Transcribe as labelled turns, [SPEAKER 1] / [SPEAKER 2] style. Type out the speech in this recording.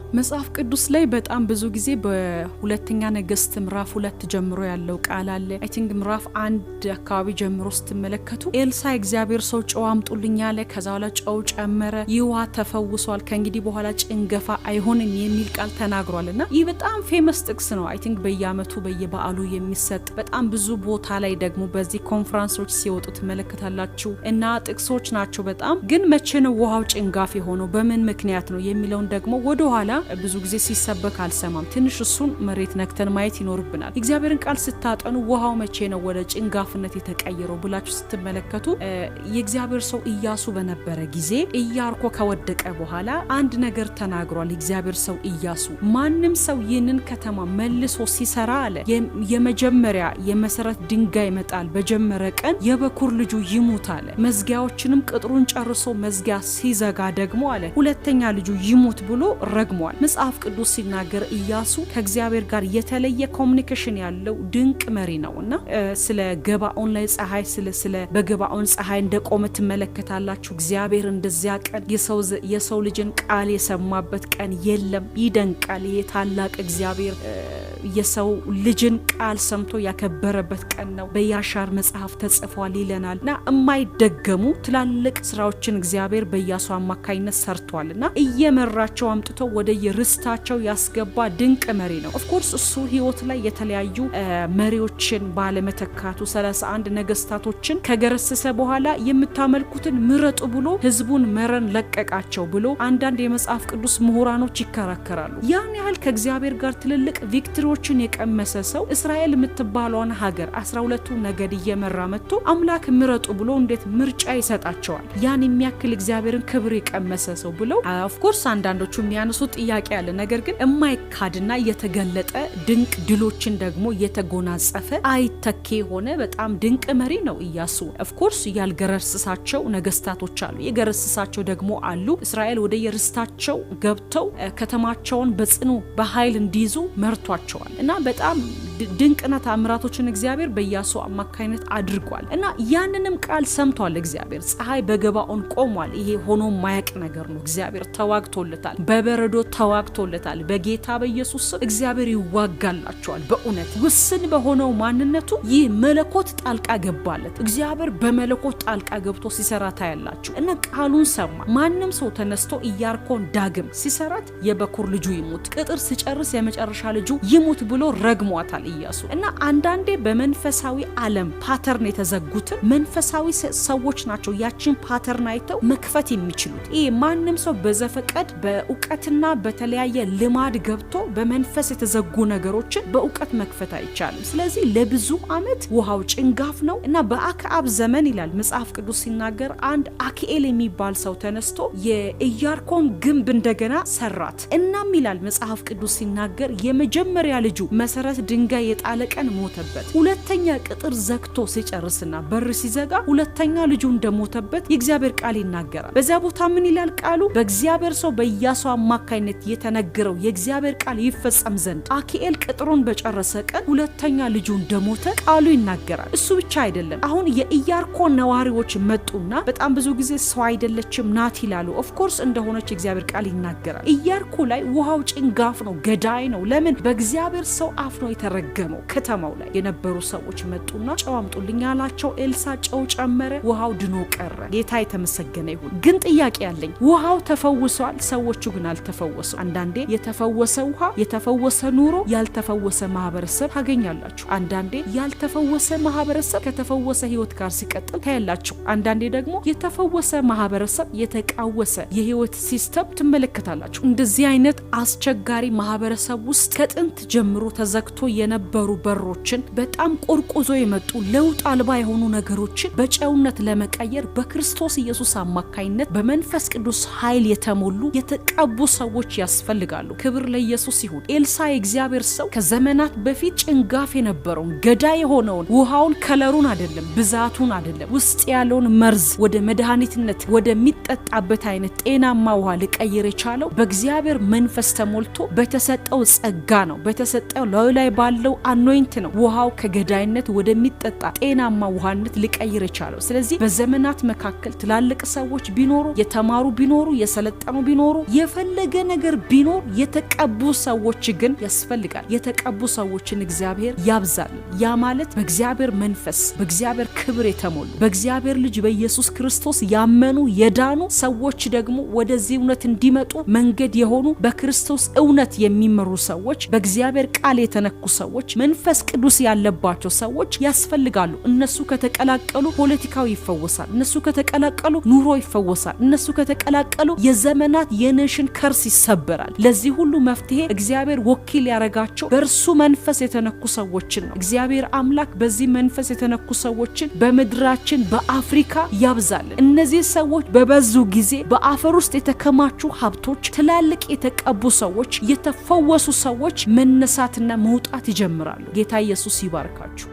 [SPEAKER 1] መጽሐፍ ቅዱስ ላይ በጣም ብዙ ጊዜ በሁለተኛ ነገሥት ምዕራፍ 2 ጀምሮ ያለው ቃል አለ። አይ ቲንክ ምዕራፍ 1 አካባቢ ጀምሮ ስትመለከቱ ኤልሳ እግዚአብሔር ሰው ጨው አምጡልኝ አለ። ከዛ በኋላ ጨው ጨመረ፣ ይውሃ ተፈውሷል፣ ከእንግዲህ በኋላ ጭንገፋ አይሆንም የሚል ቃል ተናግሯልና ይህ በጣም ፌመስ ጥቅስ ነው። አይ ቲንክ በየአመቱ በየበዓሉ የሚሰጥ በጣም ብዙ ቦታ ላይ ደግሞ በዚህ ኮንፈረንሶች ሲወጡ ትመለከታላችሁ እና ጥቅሶች ናቸው። በጣም ግን መቼ ነው ውሃው ጭንጋፍ የሆነው በምን ምክንያት ነው የሚለውን ደግሞ ወደ ኋላ ብዙ ጊዜ ሲሰበክ አልሰማም። ትንሽ እሱን መሬት ነክተን ማየት ይኖርብናል። እግዚአብሔርን ቃል ስታጠኑ ውሃው መቼ ነው ወደ ጭንጋፍነት የተቀየረው ብላችሁ ስትመለከቱ የእግዚአብሔር ሰው ኢያሱ በነበረ ጊዜ ኢያሪኮ ከወደቀ በኋላ አንድ ነገር ተናግሯል። የእግዚአብሔር ሰው ኢያሱ ማንም ሰው ይህንን ከተማ መልሶ ሲሰራ አለ የመጀመሪያ የመሰረት ድንጋይ መጣል በጀመረ ቀን የበኩር ልጁ ይሙት አለ። መዝጊያዎችንም ቅጥሩን ጨርሶ መዝጊያ ሲዘጋ ደግሞ አለ ሁለተኛ ልጁ ይሙት ብሎ ረግሟል። መጽሐፍ ቅዱስ ሲናገር ኢያሱ ከእግዚአብሔር ጋር የተለየ ኮሙኒኬሽን ያለው ድንቅ መሪ ነውና ስለ ገባኦን ላይ ፀሐይ ስለ በገባኦን ፀሐይ እንደቆመ ትመለከታላችሁ። እግዚአብሔር እንደዚያ ቀን የሰው ልጅን ቃል የሰማበት ቀን የለም። ይደንቃል። የታላቅ እግዚአብሔር የሰው ልጅን ቃል ሰምቶ ያከበረበት ቀን ነው። በያሻር መጽሐፍ ተጽፏል ይለናልና የማይደገሙ ትላልቅ ስራዎችን እግዚአብሔር በኢያሱ አማካይነት ሰርቷልና እየመራቸው አምጥቶ ወደ የርስታቸው ያስገባ ድንቅ መሪ ነው። ኦፍ ኮርስ እሱ ህይወት ላይ የተለያዩ መሪዎችን ባለመተካቱ 31 ነገስታቶችን ከገረሰሰ በኋላ የምታመልኩትን ምረጡ ብሎ ህዝቡን መረን ለቀቃቸው ብሎ አንዳንድ የመጽሐፍ ቅዱስ ምሁራኖች ይከራከራሉ። ያን ያህል ከእግዚአብሔር ጋር ትልልቅ ቪክትሪዎችን የቀመሰ ሰው እስራኤል የምትባለውን ሀገር 12ቱ ነገድ እየመራ መጥቶ አምላክ ምረጡ ብሎ እንዴት ምርጫ ይሰጣቸዋል? ያን የሚያክል እግዚአብሔርን ክብር የቀመሰ ሰው ብለው ኦፍ ኮርስ አንዳንዶቹ የሚያነሱ ጥያቄ ያለ ነገር ግን የማይካድና የተገለጠ ድንቅ ድሎችን ደግሞ የተጎናጸፈ አይተኬ ሆነ በጣም ድንቅ መሪ ነው ኢያሱ። ኦፍ ኮርስ ያልገረሰሳቸው ነገስታቶች አሉ፣ የገረሰሳቸው ደግሞ አሉ። እስራኤል ወደ የርስታቸው ገብተው ከተማቸውን በጽኑ በኃይል እንዲይዙ መርቷቸዋል እና በጣም ድንቅና ተአምራቶችን እግዚአብሔር በኢያሱ አማካይነት አድርጓል እና ያንንም ቃል ሰምቷል እግዚአብሔር። ፀሐይ በገባኦን ቆሟል። ይሄ ሆኖ ማያቅ ነገር ነው። እግዚአብሔር ተዋግቶለታል፣ በበረዶ ተዋግቶለታል። በጌታ በኢየሱስ ስም እግዚአብሔር ይዋጋላቸዋል። በእውነት ውስን በሆነው ማንነቱ ይህ መለኮት ጣልቃ ገባለት። እግዚአብሔር በመለኮት ጣልቃ ገብቶ ሲሰራ ታያላችሁ እና ቃሉን ሰማ። ማንም ሰው ተነስቶ ኢያሪኮን ዳግም ሲሰራት የበኩር ልጁ ይሙት፣ ቅጥር ሲጨርስ የመጨረሻ ልጁ ይሙት ብሎ ረግሟታል ኢያሱ እና አንዳንዴ በመንፈሳዊ ዓለም ፓተርን የተዘጉትን መንፈሳዊ ሰዎች ናቸው ያችን ፓተርን አይተው መክፈት የሚችሉት። ይሄ ማንም ሰው በዘፈቀድ በእውቀትና በተለያየ ልማድ ገብቶ በመንፈስ የተዘጉ ነገሮችን በእውቀት መክፈት አይቻልም። ስለዚህ ለብዙ አመት ውሃው ጭንጋፍ ነው እና በአክዓብ ዘመን ይላል መጽሐፍ ቅዱስ ሲናገር አንድ አክኤል የሚባል ሰው ተነስቶ የኢያሪኮን ግንብ እንደገና ሰራት። እናም ይላል መጽሐፍ ቅዱስ ሲናገር የመጀመሪያ ልጁ መሰረት ድንጋይ የጣለ ቀን ሞተበት። ሁለተኛ ቅጥር ዘግቶ ሲጨርስና በር ሲዘጋ ሁለተኛ ልጁ እንደሞተበት የእግዚአብሔር ቃል ይናገራል። በዛ ቦታ ምን ይላል ቃሉ? በእግዚአብሔር ሰው በኢያሱ አማካይነት የተነገረው የእግዚአብሔር ቃል ይፈጸም ዘንድ አክኤል ቅጥሩን በጨረሰ ቀን ሁለተኛ ልጁ እንደሞተ ቃሉ ይናገራል። እሱ ብቻ አይደለም። አሁን የኢያሪኮ ነዋሪዎች መጡና በጣም ብዙ ጊዜ ሰው አይደለችም ናት ይላሉ። ኦፍ ኮርስ እንደሆነች የእግዚአብሔር ቃል ይናገራል። ኢያሪኮ ላይ ውሃው ጭንጋፍ ነው፣ ገዳይ ነው። ለምን? በእግዚአብሔር ሰው አፍ ነው የተረገመው። ከተማው ላይ የነበሩ ሰዎች መጡና ጨው አምጡልኝ አላቸው። ኤልሳ ጨው ጨመረ፣ ውሃው ድኖ ቀረ። ጌታ የተመሰገነ ይሁን። ግን ጥያቄ ያለኝ ውሃው ተፈውሷል፣ ሰዎቹ ግን አልተፈወሱ። አንዳንዴ የተፈወሰ ውሃ የተፈወሰ ኑሮ ያልተፈወሰ ማህበረሰብ ታገኛላችሁ። አንዳንዴ ያልተፈወሰ ማህበረሰብ ከተፈወሰ ህይወት ጋር ሲቀጥል ታያላችሁ። አንዳንዴ ደግሞ የተፈወሰ ማህበረሰብ የተቃወሰ የህይወት ሲስተም ትመለከታላችሁ። እንደዚህ አይነት አስቸጋሪ ማህበረሰብ ውስጥ ከጥንት ጀምሮ ተዘግቶ የነበሩ በሮችን በጣም ቆርቆዞ የመጡ ለውጥ አልባ የሆኑ ነገሮችን በጨውነት ለመቀየር በክርስቶስ ኢየሱስ አማካይነት በመንፈስ ቅዱስ ኃይል የተሞሉ የተቀቡ ሰዎች ያስፈልጋሉ። ክብር ለኢየሱስ ይሁን። ኤልሳ የእግዚአብሔር ሰው ከዘመናት በፊት ጭንጋፍ የነበረውን ገዳይ የሆነውን ውሃውን ከለሩን አይደለም ብዛቱን አይደለም ውስጥ ያለውን መርዝ ወደ መድኃኒትነት ወደሚጠጣበት አይነት ጤናማ ውሃ ሊቀይር የቻለው በእግዚአብሔር መንፈስ ተሞልቶ በተሰጠው ጸጋ ነው። በተሰጠው ላይ ባለ ያለው አኖይንት ነው ውሃው ከገዳይነት ወደሚጠጣ ጤናማ ውሃነት ሊቀይር የቻለው። ስለዚህ በዘመናት መካከል ትላልቅ ሰዎች ቢኖሩ፣ የተማሩ ቢኖሩ፣ የሰለጠኑ ቢኖሩ፣ የፈለገ ነገር ቢኖር የተቀቡ ሰዎች ግን ያስፈልጋል። የተቀቡ ሰዎችን እግዚአብሔር ያብዛል። ያ ማለት በእግዚአብሔር መንፈስ በእግዚአብሔር ክብር የተሞሉ በእግዚአብሔር ልጅ በኢየሱስ ክርስቶስ ያመኑ የዳኑ ሰዎች ደግሞ ወደዚህ እውነት እንዲመጡ መንገድ የሆኑ በክርስቶስ እውነት የሚመሩ ሰዎች፣ በእግዚአብሔር ቃል የተነኩ ሰዎች፣ መንፈስ ቅዱስ ያለባቸው ሰዎች ያስፈልጋሉ። እነሱ ከተቀላቀሉ ፖለቲካው ይፈወሳል። እነሱ ከተቀላቀሉ ኑሮ ይፈወሳል። እነሱ ከተቀላቀሉ የዘመናት የኔሽን ከርስ ይሰበራል። ለዚህ ሁሉ መፍትሄ እግዚአብሔር ወኪል ያረጋቸው በእርሱ መንፈስ የተነኩ ሰዎችን ነው። እግዚአብሔር አምላክ በዚህ መንፈስ የተነኩ ሰዎችን በምድራችን በአፍሪካ ያብዛልን። እነዚህ ሰዎች በበዙ ጊዜ በአፈር ውስጥ የተከማቹ ሀብቶች፣ ትላልቅ የተቀቡ ሰዎች፣ የተፈወሱ ሰዎች መነሳትና መውጣት ይጀምራሉ። ጌታ ኢየሱስ ይባርካችሁ።